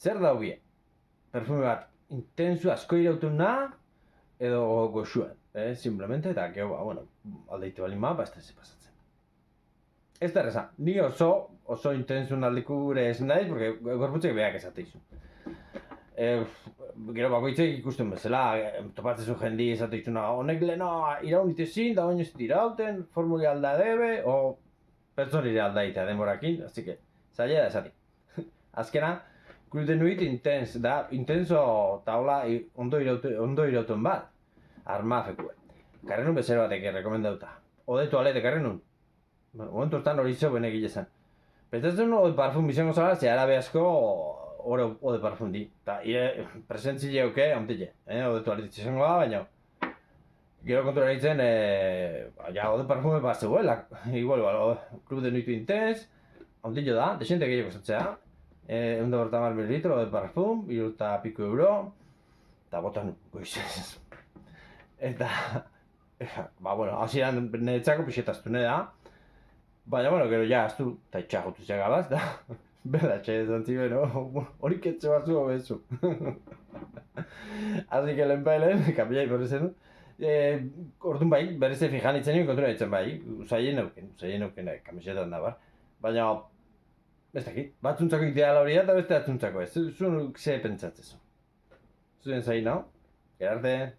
zer da hobie? Perfume bat intensu asko irautuna edo goxuan, simplemente, eta gero, bueno, aldeitu balin ba, ez da ze pasatzen. Ez da erreza, ni oso intensun aldikure ez naiz, porque gorputzek beak esateizu. Gero bakoitzek ikusten bezala, topatzen zu jendi esateizuna, honek lehena iraun itezin, da baino ez irauten, formuli alda debe, o pertsonire aldaitea denborakin, así que, zaila da esati. Azkena, gluten nuit intenso taula ondo irauten bat, arma fekue. Karrenun bezero batek rekomendauta. Ode toalete karrenun. Momentu hortan hori zeu benek gilezan. Pentsatzen ode parfum bizango zara, ze arabe asko ode parfum di. Ta presentzile euke, amtile. Ode toalete izango da, baina gero kontura ditzen, ode parfume bat zeuela. Igual, Club de Nuit Intense, amtile da, desente gehiago esatzea. 150 mililitro de parfum, 30 pico euro, eta botan goizez. Eta, bueno, hasieran niretzako pixetaztu da. Baina, bueno, gero ja, aztu, eta itxagotu zegabaz, da. Belatxe esan ziben, horik etxe batzu hobezu. Así que lehenpailen, kapiai berrezen. Orduan bai, bereze fijan itzen nien kontura ditzen bai. Usaien euken, kamisetan da bar. Baina, ez dakit, batzuntzako ideala hori da, eta beste batzuntzako ez. Zuen ze pentsatzezu. Zuen zain, no? Gerarte.